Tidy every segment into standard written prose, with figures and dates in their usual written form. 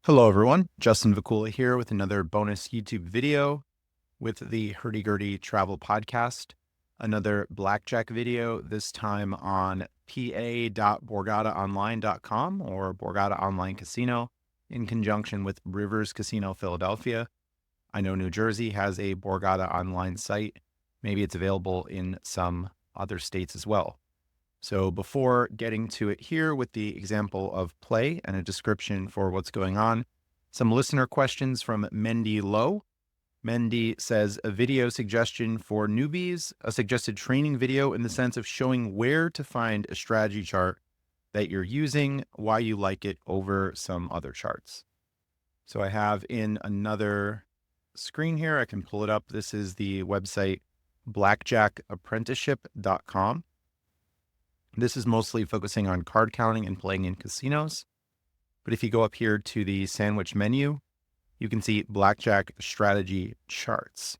Hello everyone, Justin Vacula here with another bonus YouTube video with the Hurdy Gurdy Travel Podcast. Another Blackjack video, this time on pa.borgataonline.com or Borgata Online Casino in conjunction with Rivers Casino Philadelphia. I know New Jersey has a Borgata Online site. Maybe it's available in some other states as well. So before getting to it here with the example of play and a description for what's going on, some listener questions from Mendi Lowe. Mendi says, a video suggestion for newbies, a suggested training video in the sense of showing where to find a strategy chart that you're using, why you like it over some other charts. So I have in another screen here, I can pull it up. This is the website blackjackapprenticeship.com. This is mostly focusing on card counting and playing in casinos. But if you go up here to the sandwich menu, you can see Blackjack strategy charts.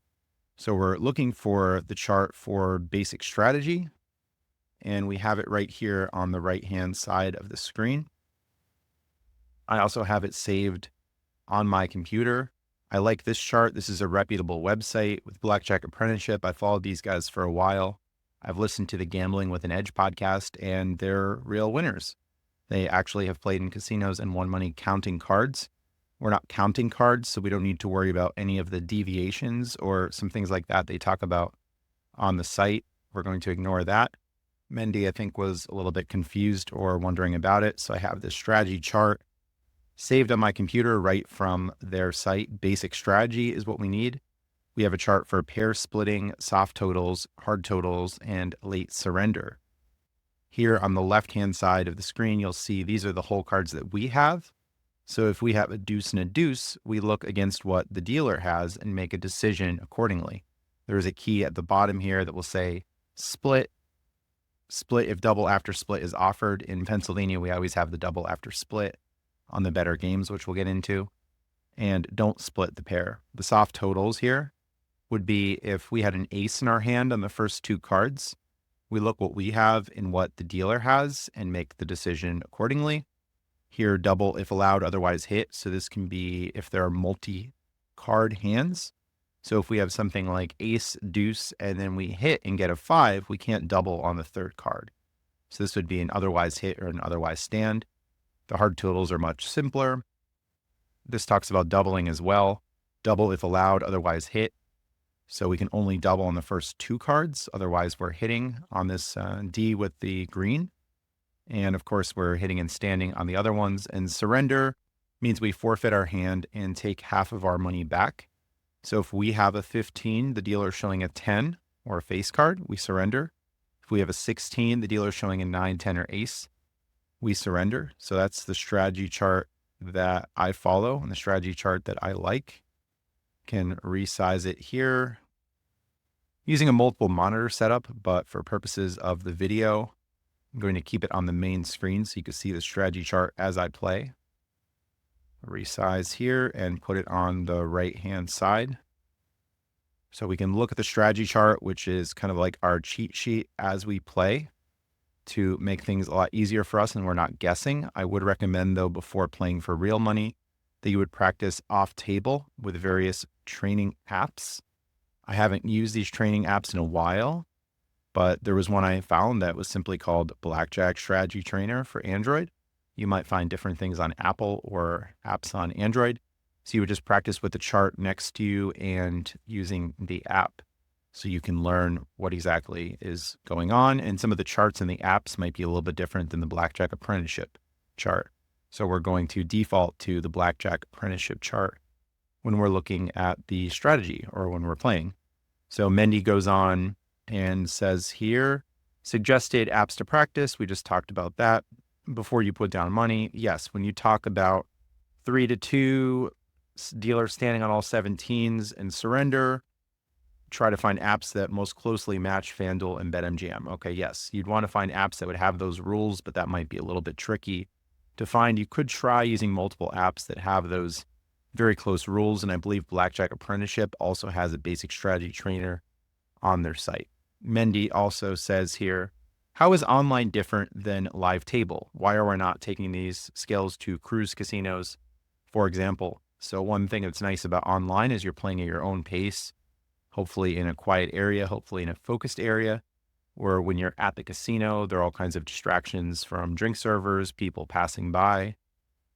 So we're looking for the chart for basic strategy, and we have it right here on the right-hand side of the screen. I also have it saved on my computer. I like this chart. This is a reputable website with Blackjack Apprenticeship. I followed these guys for a while. I've listened to the Gambling with an Edge podcast, and they're real winners. They actually have played in casinos and won money counting cards. We're not counting cards, so we don't need to worry about any of the deviations or some things like that they talk about on the site. We're going to ignore that. Mendi, I think, was a little bit confused or wondering about it. So I have this strategy chart saved on my computer right from their site. Basic strategy is what we need. We have a chart for pair splitting, soft totals, hard totals, and late surrender. Here on the left-hand side of the screen, you'll see these are the whole cards that we have. So if we have a deuce and a deuce, we look against what the dealer has and make a decision accordingly. There is a key at the bottom here that will say split. Split if double after split is offered. In Pennsylvania, we always have the double after split on the better games, which we'll get into. And don't split the pair. The soft totals here would be if we had an ace in our hand on the first two cards, we look what we have and what the dealer has and make the decision accordingly. Here, double if allowed, otherwise hit. So this can be if there are multi-card hands. So if we have something like ace, deuce, and then we hit and get a 5, we can't double on the third card. So this would be an otherwise hit or an otherwise stand. The hard totals are much simpler. This talks about doubling as well. Double if allowed, otherwise hit. So we can only double on the first two cards. Otherwise, we're hitting on this D with the green. And of course, we're hitting and standing on the other ones. And surrender means we forfeit our hand and take half of our money back. So if we have a 15, the dealer is showing a 10 or a face card, we surrender. If we have a 16, the dealer is showing a 9, 10, or ace, we surrender. So that's the strategy chart that I follow and the strategy chart that I like. Can resize it here using a multiple monitor setup, but for purposes of the video, I'm going to keep it on the main screen so you can see the strategy chart as I play. Resize here and put it on the right-hand side. So we can look at the strategy chart, which is kind of like our cheat sheet as we play to make things a lot easier for us and we're not guessing. I would recommend, though, before playing for real money, that you would practice off table with various training apps. I haven't used these training apps in a while, but there was one I found that was simply called Blackjack Strategy Trainer for Android. You might find different things on Apple or apps on Android. So you would just practice with the chart next to you and using the app so you can learn what exactly is going on. And some of the charts in the apps might be a little bit different than the Blackjack Apprenticeship chart. So we're going to default to the Blackjack Apprenticeship chart when we're looking at the strategy or when we're playing. So Mendi goes on and says here, suggested apps to practice. We just talked about that. Before you put down money, yes, when you talk about 3-2, dealer standing on all 17s and surrender, try to find apps that most closely match FanDuel and BetMGM. Okay, yes, you'd want to find apps that would have those rules, but that might be a little bit tricky to find. You could try using multiple apps that have those very close rules. And I believe Blackjack Apprenticeship also has a basic strategy trainer on their site. Mendi also says here, how is online different than live table? Why are we not taking these skills to cruise casinos for example. So one thing that's nice about online is you're playing at your own pace, hopefully in a quiet area, hopefully in a focused area. Or when you're at the casino, there are all kinds of distractions from drink servers, people passing by.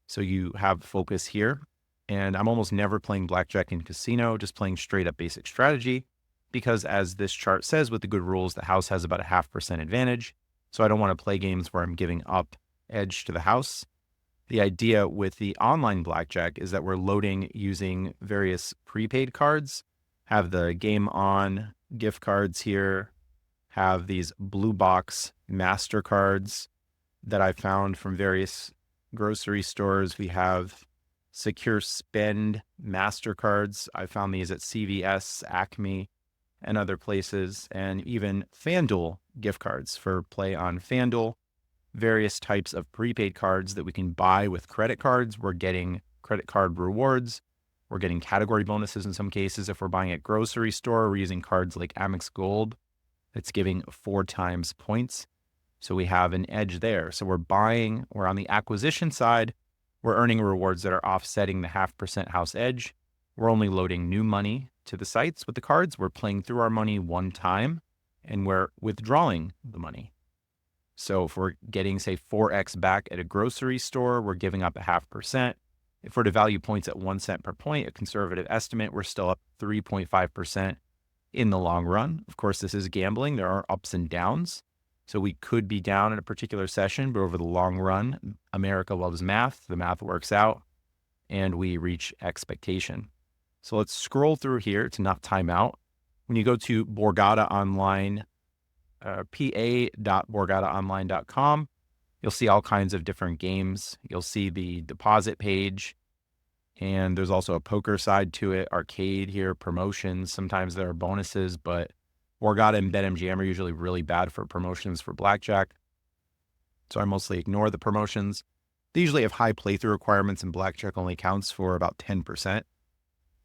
So you have focus here. And I'm almost never playing blackjack in casino, just playing straight up basic strategy. Because as this chart says, with the good rules, the house has about a 0.5% advantage. So I don't want to play games where I'm giving up edge to the house. The idea with the online blackjack is that we're loading using various prepaid cards, have the game on gift cards here, have these blue box MasterCards that I found from various grocery stores. We have secure spend MasterCards. I found these at CVS, Acme, and other places, and even FanDuel gift cards for play on FanDuel. Various types of prepaid cards that we can buy with credit cards. We're getting credit card rewards. We're getting category bonuses in some cases. If we're buying at grocery store, we're using cards like Amex Gold. It's giving 4 times points. So we have an edge there. So we're on the acquisition side, we're earning rewards that are offsetting the 0.5% house edge. We're only loading new money to the sites with the cards. We're playing through our money one time and we're withdrawing the money. So if we're getting, say, 4x back at a grocery store, we're giving up a 0.5%. If we're to value points at 1 cent per point, a conservative estimate, we're still up 3.5% in the long run. Of course, this is gambling. There are ups and downs. So we could be down in a particular session, but over the long run, America loves math. The math works out and we reach expectation. So let's scroll through here to not time out. When you go to Borgata Online, pa.borgataonline.com, you'll see all kinds of different games. You'll see the deposit page, and there's also a poker side to it, arcade here, promotions. Sometimes there are bonuses, but Borgata and BetMGM are usually really bad for promotions for blackjack. So I mostly ignore the promotions. They usually have high playthrough requirements, and blackjack only counts for about 10%.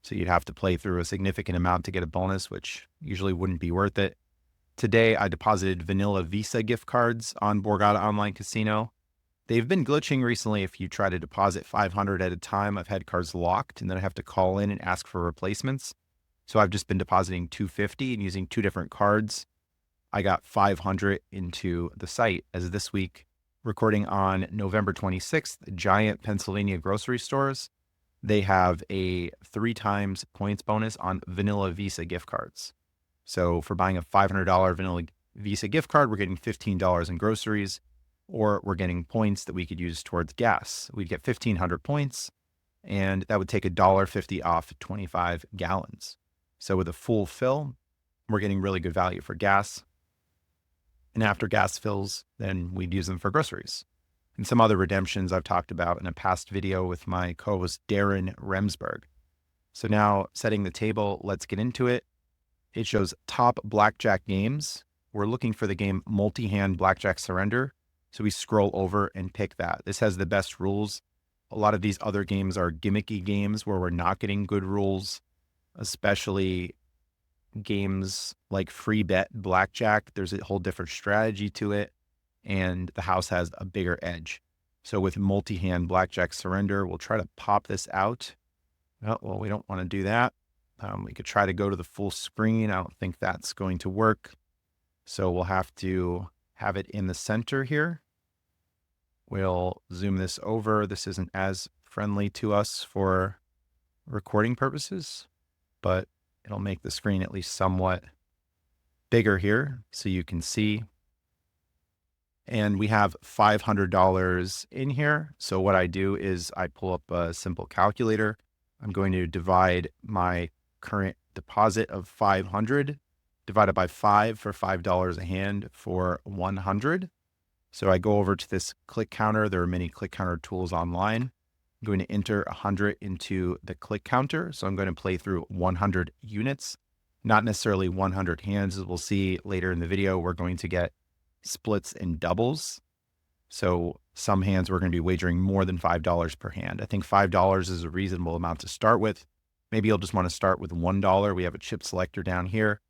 So you'd have to play through a significant amount to get a bonus, which usually wouldn't be worth it. Today, I deposited vanilla Visa gift cards on Borgata Online Casino. They've been glitching recently. If you try to deposit 500 at a time, I've had cards locked and then I have to call in and ask for replacements. So I've just been depositing 250 and using 2 different cards. I got 500 into the site as this week, recording on November 26th, Giant Pennsylvania grocery stores. They have a 3 times points bonus on vanilla Visa gift cards. So for buying a $500 vanilla Visa gift card, we're getting $15 in groceries, or we're getting points that we could use towards gas. We'd get 1,500 points, and that would take $1.50 off 25 gallons. So with a full fill, we're getting really good value for gas. And after gas fills, then we'd use them for groceries. And some other redemptions I've talked about in a past video with my co-host Darren Remsburg. So now setting the table, let's get into it. It shows top blackjack games. We're looking for the game multi-hand blackjack surrender. So we scroll over and pick that. This has the best rules. A lot of these other games are gimmicky games where we're not getting good rules, especially games like free bet blackjack. There's a whole different strategy to it, and the house has a bigger edge. So with multi-hand blackjack surrender, we'll try to pop this out. Oh, well, we don't want to do that. We could try to go to the full screen. I don't think that's going to work. So we'll have to have it in the center here. We'll zoom this over. This isn't as friendly to us for recording purposes, but it'll make the screen at least somewhat bigger here so you can see. And we have $500 in here. So what I do is I pull up a simple calculator. I'm going to divide my current deposit of 500 divided by 5 for $5 a hand for 100. So I go over to this click counter. There are many click counter tools online. I'm going to enter 100 into the click counter. So I'm going to play through 100 units, not necessarily 100 hands. As we'll see later in the video, we're going to get splits and doubles. So some hands we're going to be wagering more than $5 per hand. I think $5 is a reasonable amount to start with. Maybe you'll just want to start with $1. We have a chip selector down here,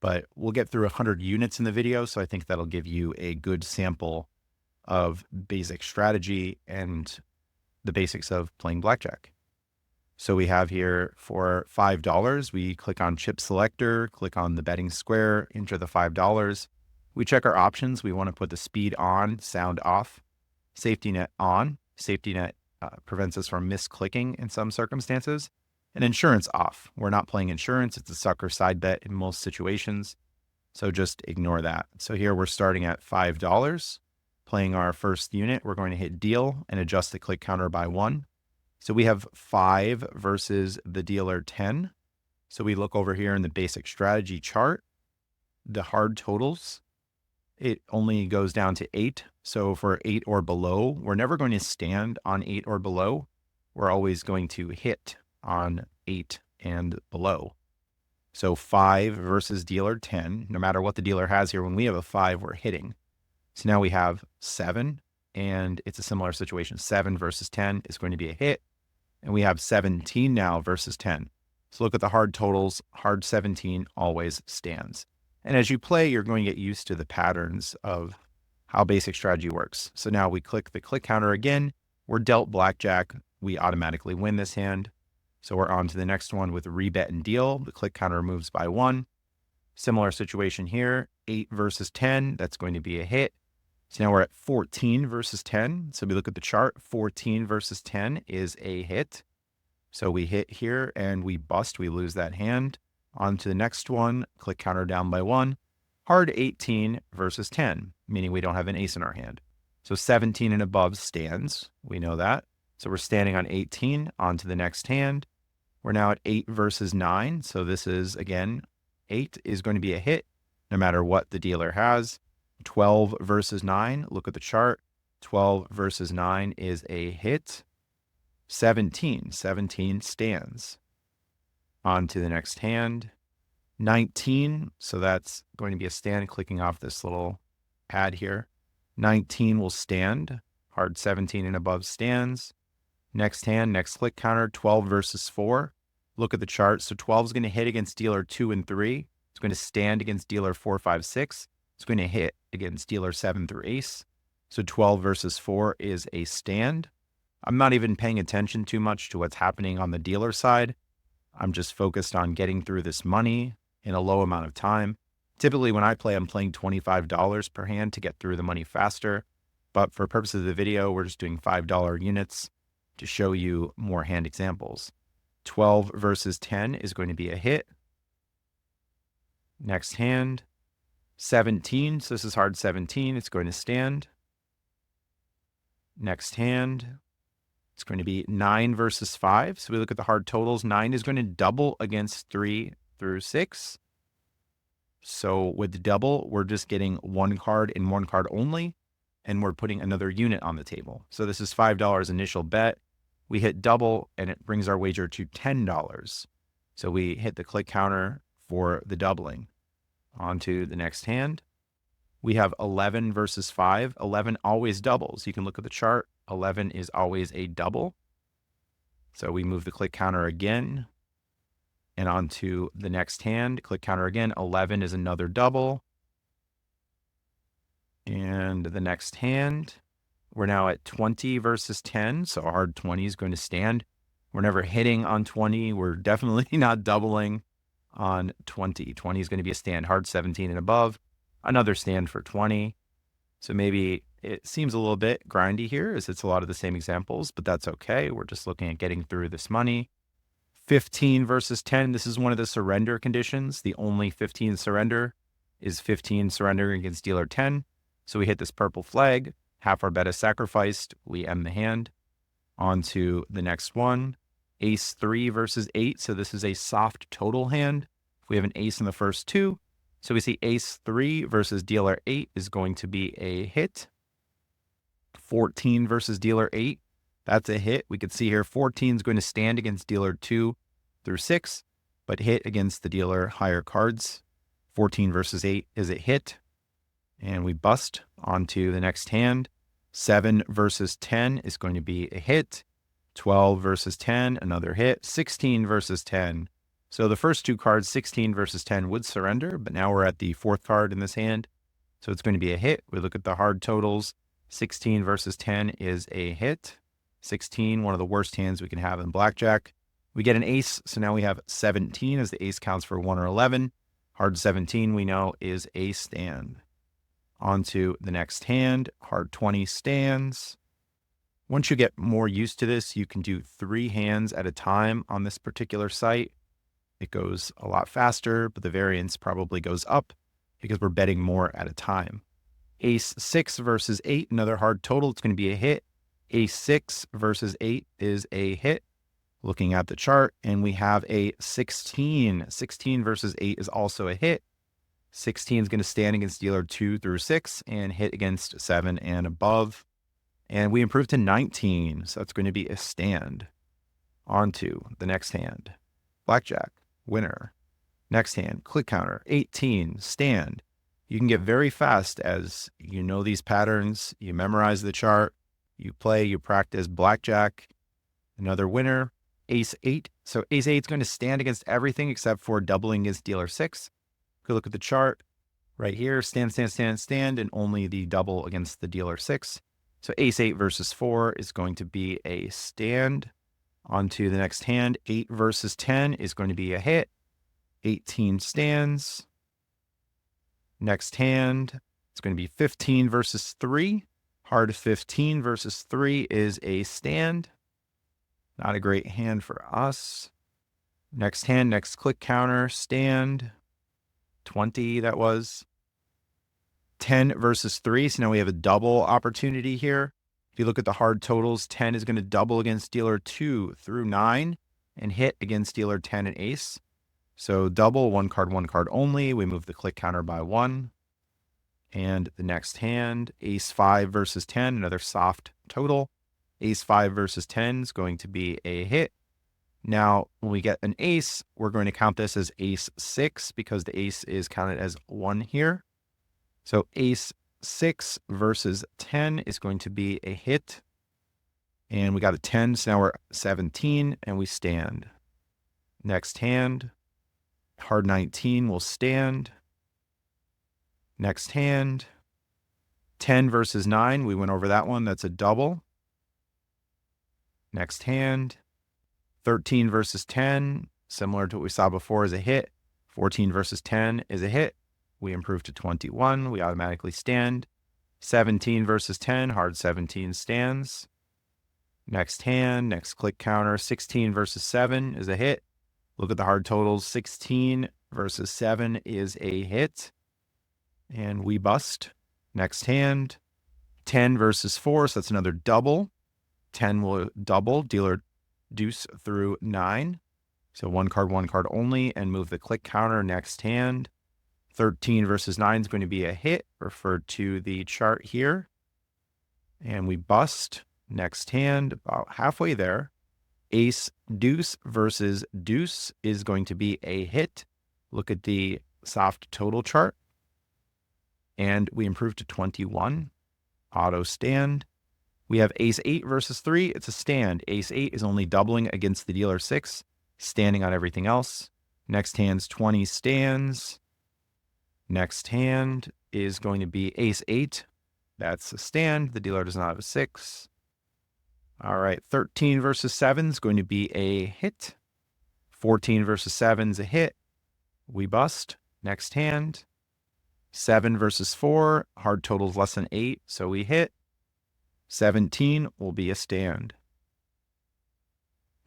but we'll get through 100 units in the video. So I think that'll give you a good sample of basic strategy and the basics of playing blackjack. So we have here for $5, we click on chip selector, click on the betting square, enter the $5. We check our options. We want to put the speed on, sound off, safety net on. Safety net prevents us from misclicking in some circumstances, and insurance off. We're not playing insurance. It's a sucker side bet in most situations. So just ignore that. So here we're starting at $5, playing our first unit. We're going to hit deal and adjust the click counter by 1. So we have 5 versus the dealer 10. So we look over here in the basic strategy chart, the hard totals, it only goes down to 8. So for 8 or below, we're never going to stand on 8 or below. We're always going to hit on 8 and below. So 5 versus dealer 10, no matter what the dealer has here, when we have a 5, we're hitting. So now we have 7, and it's a similar situation. 7 versus 10 is going to be a hit. And we have 17 now versus 10. So look at the hard totals. Hard 17 always stands. And as you play, you're going to get used to the patterns of how basic strategy works. So now we click the click counter again. We're dealt blackjack. We automatically win this hand. So we're on to the next one with rebet and deal. The click counter moves by 1. Similar situation here. 8 versus 10. That's going to be a hit. So now we're at 14 versus 10. So we look at the chart, 14 versus 10 is a hit. So we hit here and we bust, we lose that hand. On to the next one, click counter down by 1. Hard 18 versus 10, meaning we don't have an ace in our hand. So 17 and above stands, we know that. So we're standing on 18, on to the next hand. We're now at 8 versus 9. So this is, again, 8 is going to be a hit no matter what the dealer has. 12 versus 9, look at the chart. 12 versus 9 is a hit. 17 stands. On to the next hand. 19, so that's going to be a stand, clicking off this little pad here. 19 will stand. Hard 17 and above stands. Next hand, next click counter, 12 versus 4. Look at the chart. So 12 is going to hit against dealer 2 and 3. It's going to stand against dealer 4, 5, 6. It's going to hit against dealer 7 through ace. So 12 versus 4 is a stand. I'm not even paying attention too much to what's happening on the dealer side. I'm just focused on getting through this money in a low amount of time. Typically when I play, I'm playing $25 per hand to get through the money faster. But for purposes of the video, we're just doing $5 units to show you more hand examples. 12 versus 10 is going to be a hit. Next hand. 17, so this is hard 17, it's going to stand. Next hand, it's going to be 9 versus 5. So we look at the hard totals. 9 is going to double against 3 through 6. So with the double, we're just getting 1 card and 1 card only, and we're putting another unit on the table. So this is $5 initial bet. We hit double, and it brings our wager to $10. So we hit the click counter for the doubling. On to the next hand. We have 11 versus 5. 11 always doubles. You can look at the chart. 11 is always a double. So we move the click counter again. And on to the next hand. Click counter again. 11 is another double. And the next hand. We're now at 20 versus 10. So a hard 20 is going to stand. We're never hitting on 20. We're definitely not doubling on 20. 20 is going to be a stand. Hard 17 and above. Another stand for 20. So maybe it seems a little bit grindy here as it's a lot of the same examples, but that's okay. We're just looking at getting through this money. 15 versus 10. This is one of the surrender conditions. The only 15 surrender is 15 surrendering against dealer 10. So we hit this purple flag. Half our bet is sacrificed. We end the hand. On to the next one. Ace 3 versus 8. So this is a soft total hand. If we have an ace in the first 2, so we see ace 3 versus dealer 8 is going to be a hit. 14 versus dealer 8, that's a hit. We could see here 14 is going to stand against dealer 2 through 6, but hit against the dealer higher cards. 14 versus 8 is a hit. And we bust onto the next hand. 7 versus 10 is going to be a hit. 12 versus 10, another hit. 16 versus 10. So the first 2 cards, 16 versus 10, would surrender, but now we're at the 4th card in this hand. So it's going to be a hit. We look at the hard totals. 16 versus 10 is a hit. 16, one of the worst hands we can have in blackjack. We get an ace, so now we have 17 as the ace counts for 1 or 11. Hard 17 we know is a stand. On to the next hand, hard 20 stands. Once you get more used to this, you can do 3 hands at a time on this particular site. It goes a lot faster, but the variance probably goes up because we're betting more at a time. Ace 6 versus 8, another hard total. It's going to be a hit. Ace 6 versus 8 is a hit. Looking at the chart, and we have a 16. 16 versus 8 is also a hit. 16 is going to stand against dealer 2 through 6 and hit against 7 and above. And we improve to 19, so that's going to be a stand. On to the next hand. Blackjack, winner. Next hand, click counter, 18, stand. You can get very fast as you know these patterns, you memorize the chart, you play, you practice blackjack. Another winner, ace 8. So ace 8 is going to stand against everything except for doubling against dealer 6. Go look at the chart right here, stand, stand, stand, stand, and only the double against the dealer 6. So ace 8 versus 4 is going to be a stand. On to the next hand, 8 versus 10 is going to be a hit. 18 stands. Next hand, it's going to be 15 versus 3. Hard 15 versus 3 is a stand. Not a great hand for us. Next hand, next click counter, stand. 20, that was. 10 versus 3, so now we have a double opportunity here. If you look at the hard totals, 10 is going to double against dealer 2 through 9 and hit against dealer 10 and ace. So double, one card only. We move the click counter by 1. And the next hand, ace 5 versus 10, another soft total. Ace 5 versus 10 is going to be a hit. Now, when we get an ace, we're going to count this as ace 6 because the ace is counted as 1 here. So ace 6 versus 10 is going to be a hit. And we got a 10, so now we're 17, and we stand. Next hand, hard 19 will stand. Next hand, 10 versus 9. We went over that one. That's a double. Next hand, 13 versus 10, similar to what we saw before, is a hit. 14 versus 10 is a hit. We improve to 21. We automatically stand. 17 versus 10, hard 17 stands. Next hand, next click counter, 16 versus 7 is a hit. Look at the hard totals. 16 versus 7 is a hit. And we bust. Next hand, 10 versus 4, so that's another double. 10 will double, dealer deuce through 9. So one card only, and move the click counter. Next hand, 13 versus 9 is going to be a hit, referred to the chart here. And we bust. Next hand, about halfway there. Ace deuce versus deuce is going to be a hit. Look at the soft total chart. And we improve to 21. Auto stand. We have ace 8 versus 3. It's a stand. Ace 8 is only doubling against the dealer 6, standing on everything else. Next hand's 20 stands. Next hand is going to be ace 8. That's a stand. The dealer does not have a 6. All right, 13 versus 7 is going to be a hit. 14 versus 7 is a hit. We bust. Next hand. 7 versus 4. Hard totals less than 8, so we hit. 17 will be a stand.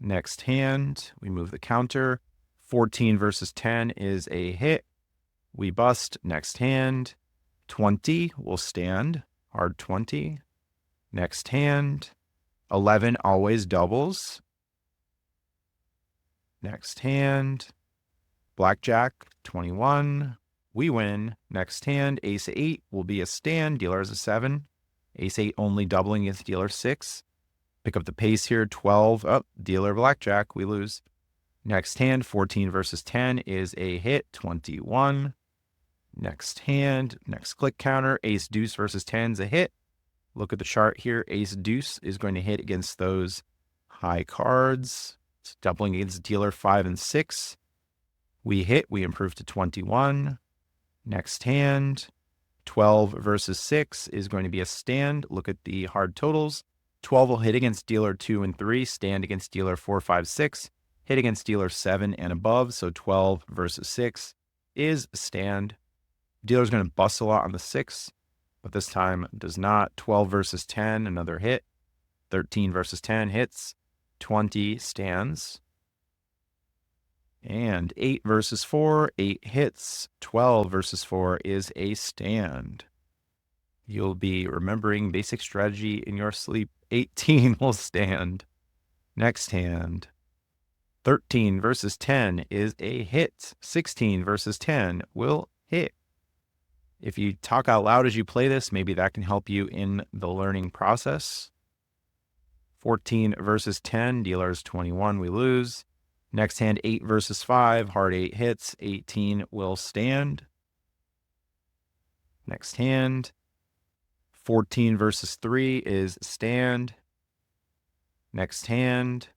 Next hand, we move the counter. 14 versus 10 is a hit. We bust. Next hand. 20 will stand. Hard 20. Next hand. 11 always doubles. Next hand. Blackjack, 21. We win. Next hand, ace 8 will be a stand. Dealer has a 7. Ace 8 only doubling against dealer 6. Pick up the pace here, 12. Oh, dealer blackjack, we lose. Next hand, 14 versus 10 is a hit, 21. Next hand, next click counter, ace deuce versus 10 is a hit. Look at the chart here. Ace deuce is going to hit against those high cards. It's doubling against dealer 5 and 6. We hit, we improve to 21. Next hand, 12 versus 6 is going to be a stand. Look at the hard totals. 12 will hit against dealer 2 and 3, stand against dealer 4, 5, 6, hit against dealer 7 and above. So 12 versus 6 is stand. Dealer's going to bust a lot on the 6, but this time does not. 12 versus 10, another hit. 13 versus 10 hits. 20 stands. And 8 versus 4, 8 hits. 12 versus 4 is a stand. You'll be remembering basic strategy in your sleep. 18 will stand. Next hand. 13 versus 10 is a hit. 16 versus 10 will hit. If you talk out loud as you play this, maybe that can help you in the learning process. 14 versus 10, dealer's 21, we lose. Next hand, 8 versus 5, hard 8 hits. 18 will stand. Next hand. 14 versus 3 is stand. Next hand,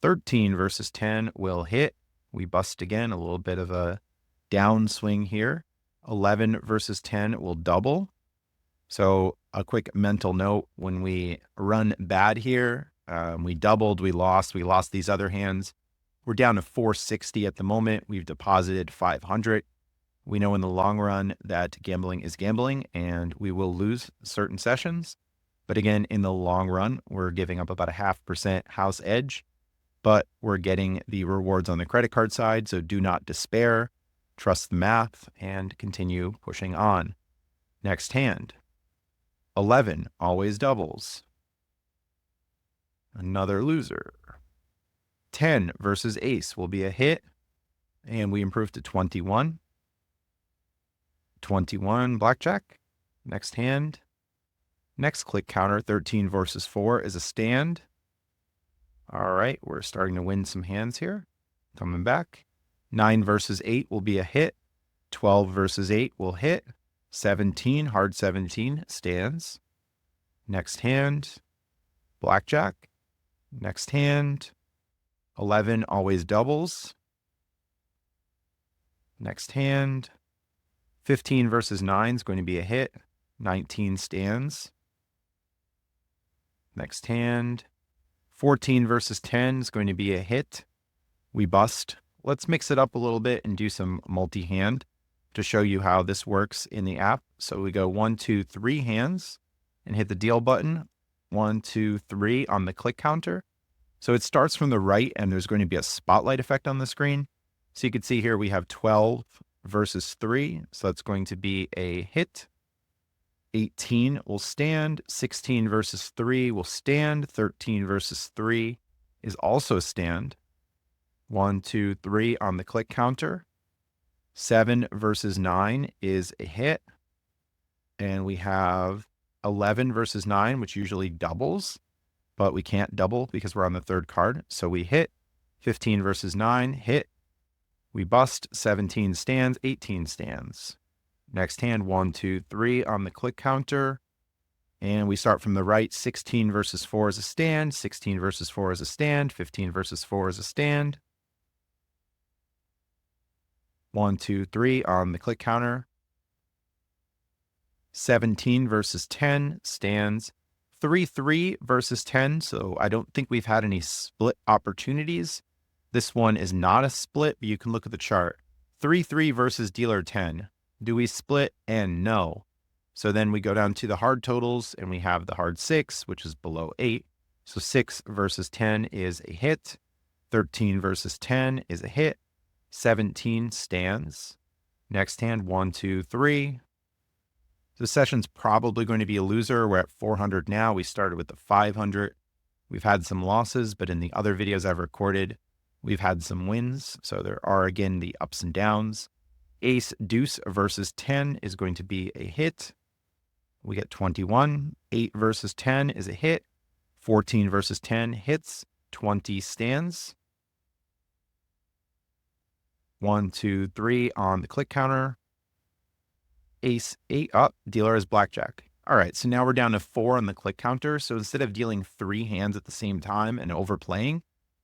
13 versus 10 will hit. We bust again, a little bit of a downswing here. 11 versus 10 will double. So a quick mental note, when we run bad here, we doubled, we lost these other hands. We're down to 460 at the moment. We've deposited 500. We know in the long run that gambling is gambling and we will lose certain sessions. But again, in the long run, we're giving up about a 0.5% house edge, but we're getting the rewards on the credit card side. So do not despair, trust the math, and continue pushing on. Next hand, 11 always doubles. Another loser. 10 versus ace will be a hit, and we improve to 21. 21 blackjack. Next hand. Next click counter, 13 versus 4 is a stand. All right, we're starting to win some hands here. Coming back. 9 versus 8 will be a hit. 12 versus 8 will hit. 17, hard 17 stands. Next hand, blackjack. Next hand, 11 always doubles. Next hand, 15 versus 9 is going to be a hit. 19 stands. Next hand, 14 versus 10 is going to be a hit. We bust. Let's mix it up a little bit and do some multi-hand to show you how this works in the app. So we go 1, 2, 3 hands and hit the deal button. 1, 2, 3 on the click counter. So it starts from the right and there's going to be a spotlight effect on the screen. So you can see here we have 12 versus 3. So that's going to be a hit. 18 will stand. 16 versus 3 will stand. 13 versus 3 is also stand. 1, 2, 3 on the click counter. 7 versus 9 is a hit. And we have 11 versus 9, which usually doubles, but we can't double because we're on the third card. So we hit. 15 versus 9, hit. We bust. 17 stands. 18 stands. Next hand, 1, 2, 3 on the click counter. And we start from the right. 16 versus 4 is a stand. 16 versus 4 is a stand. 15 versus 4 is a stand. 1, 2, 3 on the click counter. 17 versus 10 stands. 3, 3 versus 10. So I don't think we've had any split opportunities. This one is not a split, but you can look at the chart. 3, 3 versus dealer 10. Do we split? And no. So then we go down to the hard totals and we have the hard 6, which is below 8. So 6 versus 10 is a hit. 13 versus 10 is a hit. 17 stands. Next hand, 1, 2, 3. The session's probably going to be a loser. We're at 400 now. We started with the 500. We've had some losses, but in the other videos I've recorded, we've had some wins. So there are, again, the ups and downs. Ace deuce versus 10 is going to be a hit. We get 21. 8 versus 10 is a hit. 14 versus 10 hits. 20 stands. 1, 2, 3 on the click counter. Ace 8 up. Dealer is blackjack. All right, so now we're down to 4 on the click counter. So instead of dealing 3 hands at the same time and overplaying,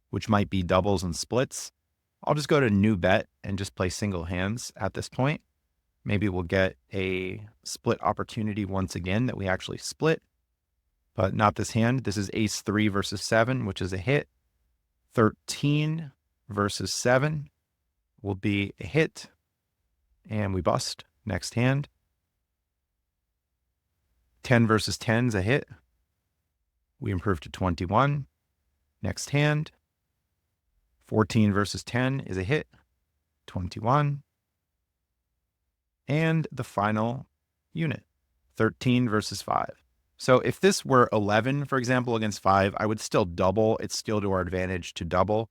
which might be doubles and splits, I'll just go to new bet and just play single hands at this point. Maybe we'll get a split opportunity once again that we actually split. but not this hand. This is ace 3 versus 7, which is a hit. 13 versus 7 will be a hit, and we bust. Next hand. 10 versus 10 is a hit. We improve to 21. Next hand. 14 versus 10 is a hit. 21. And the final unit, 13 versus 5. So if this were 11, for example, against 5, I would still double. It's still to our advantage to double.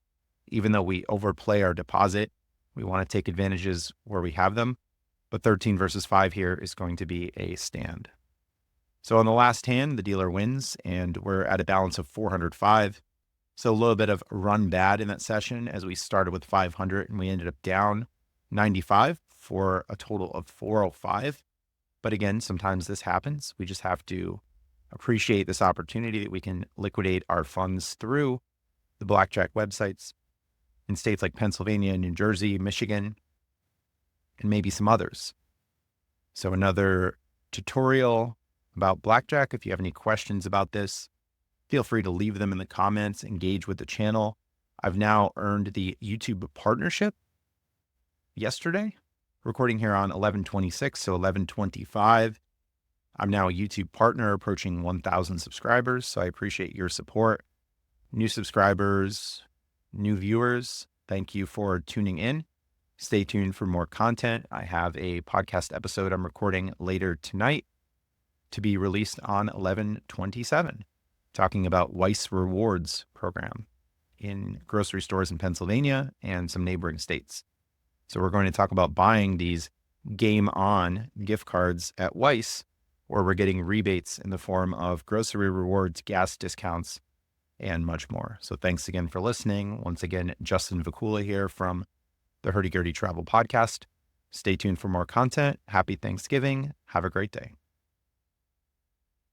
Even though we overplay our deposit, we want to take advantages where we have them. But 13 versus 5 here is going to be a stand. So on the last hand, the dealer wins, and we're at a balance of 405. So a little bit of run bad in that session as we started with 500 and we ended up down 95 for a total of 405. But again, sometimes this happens. We just have to appreciate this opportunity that we can liquidate our funds through the Blackjack websites in states like Pennsylvania, New Jersey, Michigan, and maybe some others. So another tutorial about Blackjack. If you have any questions about this, feel free to leave them in the comments, engage with the channel. I've now earned the YouTube partnership yesterday, recording here on 11/26, so 11/25. I'm now a YouTube partner approaching 1,000 subscribers, so I appreciate your support. New subscribers, new viewers, thank you for tuning in. Stay tuned for more content. I have a podcast episode I'm recording later tonight to be released on 11/27, talking about Weiss Rewards program in grocery stores in Pennsylvania and some neighboring states. So we're going to talk about buying these Game On gift cards at Weiss, where we're getting rebates in the form of grocery rewards, gas discounts, and much more. So thanks again for listening. Once again, Justin Vacula here from the Hurdy Gurdy Travel Podcast. Stay tuned for more content. Happy Thanksgiving. Have a great day.